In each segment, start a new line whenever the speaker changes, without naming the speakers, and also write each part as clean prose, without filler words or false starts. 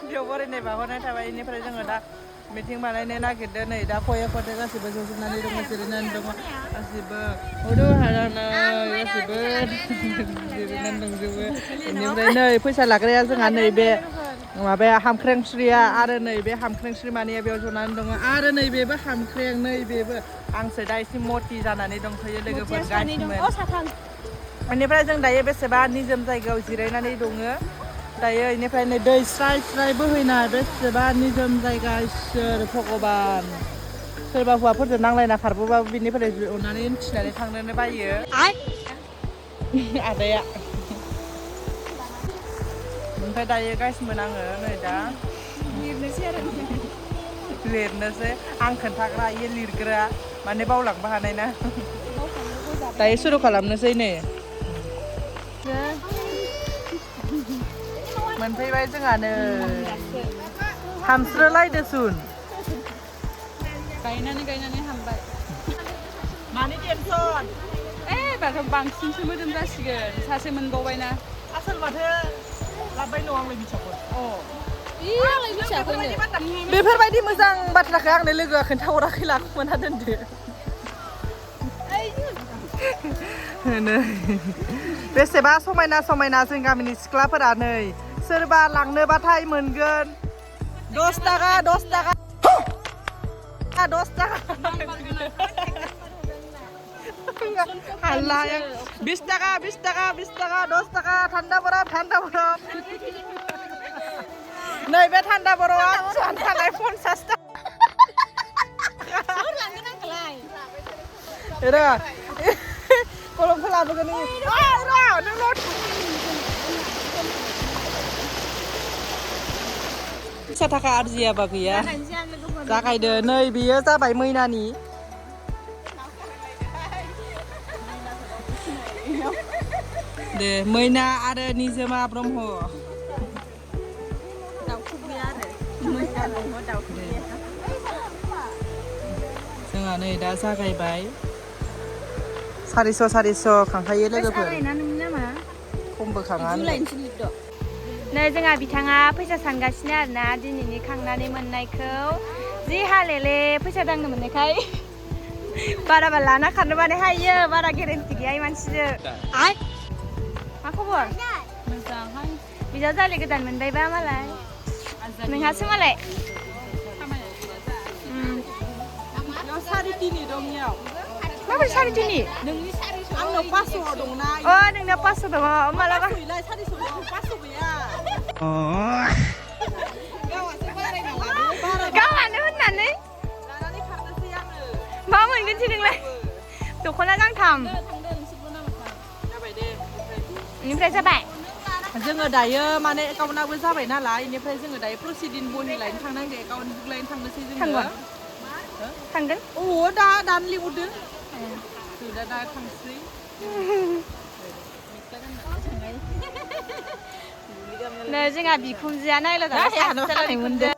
video बरायनाय बाहरनाय थाबाय बेनिफ्राय जोङो दा मिटिं बानायनो नागिरदों नै दा खये खथे गासिबो जजोबनानै दङ जिरायनानै दङ गासिबो हदौ हारानै गासिबो जिरायनानै दंजोबो बेनिफ्राय नै फैसा लाग्राया जोंहा नैबे माबाया हामख्रेंस्रिया आरो नैबे हामख्रेंस्रि मानिया बेयाव जनानै दङ आरो नैबेबो हामख्रें नैबेबो आंसो दा एसे मति जानानै दंथ'यो लोगोफोर गासिबो बेनिफ्राय जों दायो बेसेबा निजोम जायगायाव जिरायनानै दङ दायो बेनिफ्राय नै दै स्राय स्राय बोहैनाय बेसेबा निजोम जायगा इसोर भगबान सोरबा हौवाफोरजों नांलायना खारबोबाबो बिनिफ्राय अननानै थिनानै थांनोनो बायो आदाया ओमफ्राय दायो गासिमोन आङो नै दा लिरनोसै आं खोन्थाग्रा इयो लिरग्रा माने बावलांबो हानाय ना दायो सुरु खालामनोसै नै मोनफैबाय जोंहा नै हामस्रोलायदोसुन गायनानै हामबाय मानि टेनसन
दाथ' बांसिनसो मोदोम जासिगोन सासे मोनबावबायना
आसोल माथो लाबबाय दं आंलाय मिथियाखै बेफोरबायदि मोजां बाथ्राखौ आंनो लोगोआ खोन्थाहराखै लाखुमाना दोनदो बेसेबा समायना समायना जों गामिनि सिख्लाफोरा नै सोरबा लांनोबाथाय मोनगोन 10 थाखा 10 थाखा 10 थाखा हाल्ला 20 थाखा 20 थाखा 20 थाखा 10 थाखा थान्दा बरफ नैबे थान्दा बरफआ थानाय 50 थाखा गरमखौ लाबोगोन फैसा थाखा आरजियाबा गैया जागायदो नै बेयो जाबाय मैनानि दे मैना आरो निजोमा ब्रह्म जोंहा नै दा जागायबाय 400 खांखायो लोगोफोर खमबो खाङा
नै जोंहा बिथाङा फैसा सानगासिनो आरोना दिनैनि खांनानै मोननायखौ जि हालेले फैसा दांनो मोननायखाय बाराबा लाना खारनो माने हायो बारा गेरेन्टि गैया मानसिजों मा खबर मोजांहाय बिजावजालि गोदान मोनबायबा मालाय नोंहासो मालाय माबोरै 3.5
नोंनि 400 आंनाव 500 दंना
नोंनाव 500 दङ मालाबा
500 गैया
गावानो होननानै
लानानै खारनोसै आङो
मा मोनगोनसै नोंलाय दख'ना गांथाम बेनिफ्राय जाबाय
जोङो दायो माने एकाउन्टआबो जाबाय नालाय बेनिफ्राय जोङो दायो प्रसिदिन बनि लायनो थांनांगौ एकाउन्ट बुक लायनो थांनोसै जोङो
थांगोन
दानो लिंहरदों जों दा थांसै
नै जोंहा बिखुनजोआ नायल' खानाय मोनदों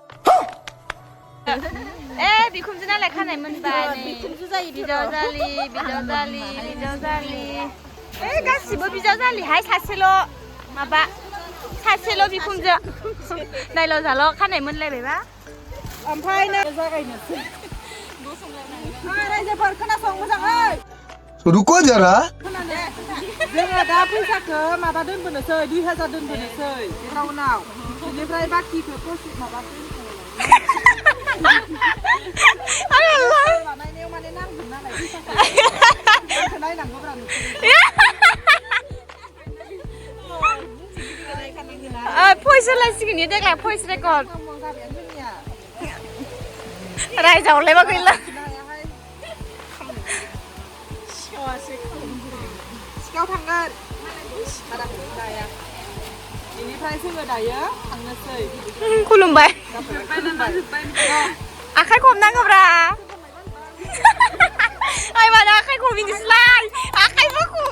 बिखुनजो नालाय खानाय मोनबाय
बिखुनजो जायो
बिजावजालि गासिबो बिजावजालिहाय सासेल' माबा सासेल' बिखुनजो नायल' जाल' खानाय मोनलायबायबा
ओमफ्राय जागायनोसै रायजोफोर खोनासं मोजाङै
रुको जरा
जोङो दा फैसाखौ माबा दोनबोनोसै 2000 दोनबोनोसै एकाउन्टआव बेनिफ्राय बाखिखौ प्रसिड माबा बानायनायाव माने नांगोन नालाय फैसाखौ नायनांगौब्रा
भइस होलायसिगोन इयो देग्लाय भइस रेकर्ड रायजावलायबा गैला
सिखाव थांगोन बेनिफ्राय जोङो दायो थांनोसै
खुलुमबाय आखाइ खबनांगौब्रा माने आखाइ खबिनोसैलाय आखाइबो खब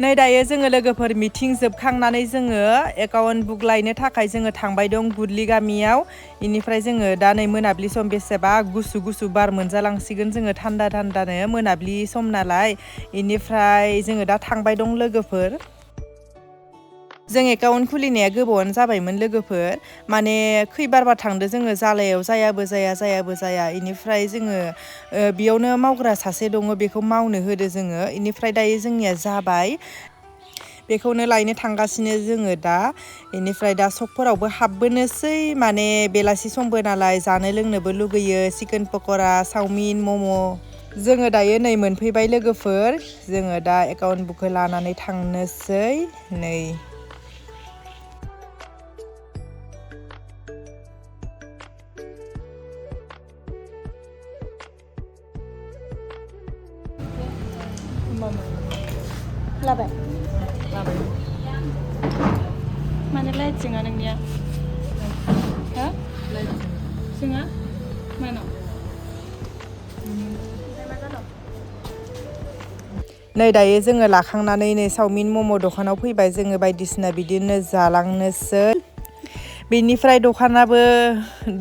नै दायो जोङो लोगोफोर मिटिं जोबखांनानै जोङो एकाउन्ट बुक लायनो थाखाय जोङो थांबाय दं गुदलि गामियाव बेनिफ्राय जोङो दा नै मोनाब्लि सम बेसेबा गुसु बार मोनजालांसिगोन जोङो थान्दानो मोनाब्लि सम नालाय बेनिफ्राय जोङो दा थांबाय दं लोगोफोर
जों एकाउन्ट खुलिनाया गोबावानो जाबायमोन लोगोफोर माने खैबारबा थांदो जोङो जालायाव जायाबो जाया इनिफ्राय जोङो बेयावनो मावग्रा सासे दङ बेखौ मावनो होदो जोङो इनिफ्राय दायो जोंनिया जाबाय बेखौनो लायनो थांगासिनो जोङो दा इनिफ्राय दा सकफोरावबो हाबबोनोसै माने बेलासि समबो नालाय जानो लोंनोबो लुगैयो चिकेन पक'रा चावमिन मम' जोङो दायो नै मोनफैबाय लोगोफोर जोङो दा एकाउन्ट बुकखौ लानानै थांनोसै नै
लाबाय माने लाइट जोङा नोंनिया हा जोङा मानाव
नै दायो जोङो लाखांनानै नै चावमिन मम' दखानाव फैबाय जोङो बायदिसिना बिदिनो जालांनोसै बेनिफ्राय दखानाबो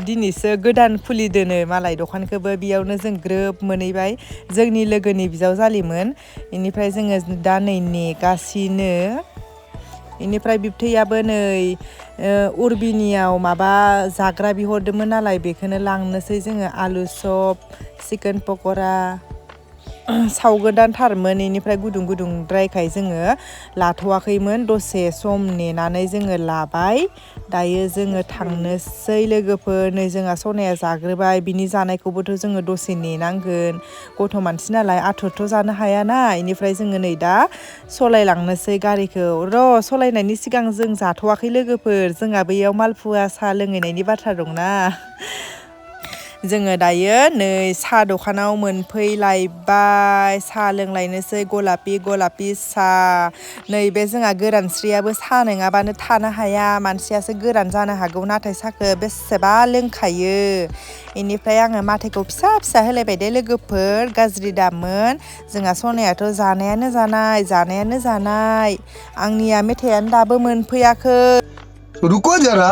दिनैसो गोदान खुलिदोनो मालाय दखानखौबो बेयावनो जों ग्रोब मोनहैबाय जोंनि लोगोनि बिजावजालिमोन बेनिफ्राय जोङो दा नै नेगासिनो बेनिफ्राय बिबथैयाबो नै उर्बिनियाव माबा जाग्रा बिहरदोंमोन नालाय बेखौनो लांनोसै जोङो आलु चप चिकेन पक'रा सावगोदानथारमोन बेनिफ्राय गुदुं गुदुंद्रायखाय जोङो लाथ'वाखैमोन दसे सम नेनानै जोङो लाबाय दायो जोङो थांनोसै लोगोफोर नै जोंहा सनाया जाग्रोबाय बिनि जानायखौबोथ' जोङो दसे नेनांगोन गथ' मानसि नालाय आथुरथ' जानो हायाना इनिफ्राय जोङो नै दा सलायलांनोसै गारिखौ सलायनायनि सिगां जों जाथ'वाखै लोगोफोर जोंहा बैयाव मालपुवा साहा लोंहैनायनि बाथ्रा दंना जोङो दायो नै साहा दखानाव मोनफैलायबाय साहा लोंलायनोसै गलापि साहा नैबे जोंहा गोरानस्रियाबो साहा नङाबानो थानो हाया मानसियासो गोरान जानो हागौ नाथाय साहाखौ बेसेबा लोंखायो बेनिफ्राय आङो माथायखौ फिसा फिसा होलायबाय दे लोगोफोर गाज्रि दामोन जोंहा सनायाथ' जानायानो जानाय आंनिया मेथाइयानो दाबो मोनफैयाखै
रुको जरा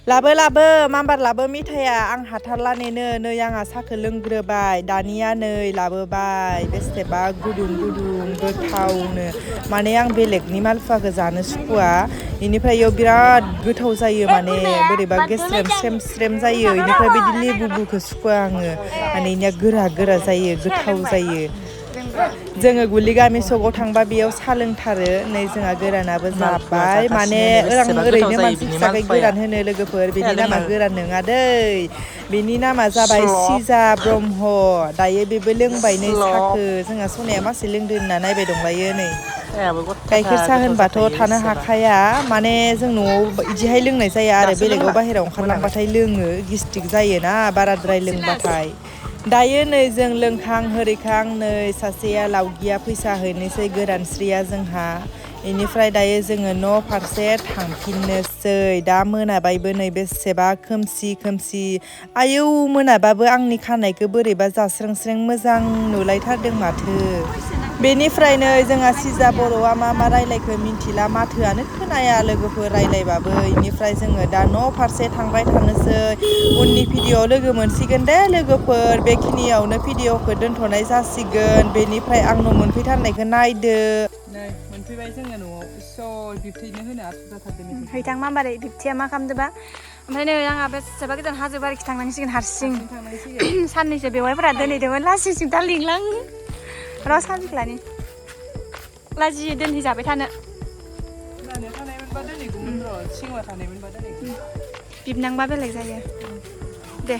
लाबो माम्बार लाबो मेथाइया आं हाथारला नेनो नै आंहा साहाखौ लोंग्रोबाय दानिया नै लाबोबाय बेसेबा गुदुं गोथावनो माने आं बेलेगनि मालपुवाखौ जानो सुखुवा बेनिफ्राय इयाव बिराद गोथाव जायो माने बोरैबा गेस्रेम स्रेम जायो बेनिफ्राय बिदि लेबुखौ सुखुवा आङो माने इनिया गोरा जायो गोथाव जायो जोङो गुलिगामि सकआव थांबा बेयाव साहा लोंथारो नै जोंहा गोरानाबो जाबाय माने आं ओरैनो मानसि फिसाखाय गोरान होनो लोगोफोर बेनि नामा गोरान नङा दै बेनि नामा जाबाय सिजा ब्रह्म दायो बेबो लोंबाय नै साहाखौ जोंहा सनाया मासे लोंदो होनना नायबाय दंलायो नै गाइखेर साहा होनबाथ' थानो हाखाया माने जों न'आव बिदिहाय लोंनाय जाया आरो बेलेगाव बाहेरायाव ओंखारलांबाथाय लोङो गिस्टिक जायोना बाराद्राय लोंबाथाय दायो नै जों लोंखां होरिखां नै सासेया लावगिया फैसा हैनोसै गोरानस्रिया जोंहा बेनिफ्राय दायो जोङो न' फारसे थांफिननोसै दा मोनाबायबो नै बेसेबा खोमसि आयौ मोनाबाबो आंनि खानायखौ बोरैबा जास्रें मोजां नुलायथारदों माथो बेनिफ्रायनो जोंहा सिजा बर'आ मा रायलायखो मिन्थिला माथोआनो खोनाया लोगोफोर रायलायबाबो बेनिफ्राय जोङो दा न' फारसे थांबाय थानोसै उननि भिडिअआव लोगो मोनसिगोन दे लोगोफोर बेखिनियावनो भिडिअखौ दोनथ'नाय जासिगोन बेनिफ्राय आंनाव मोनफैथारनायखौ नायदो नै मोनफैबाय जोङो न'आव इसर बिबथैनो होनो आथुर जाथारदों
हैथां मामारै बिबथिया मा खालामदोंबा ओमफ्राय नै आंहा बेसेबा गोजान हाजो बारिखि थांनांसिगोन हारसिं साननैसो बेवाइफोरा दोनहैदोंमोन लासिंसिं दा लिंलां र' सानजोख्लानि लाजि दोनहैजाबाय थानो
थानायमोनबा दोनहैगौमोन र' सिङाव थानायमोनबा दोनहैगौमोन
बिबनांबा बेलेग जायो दे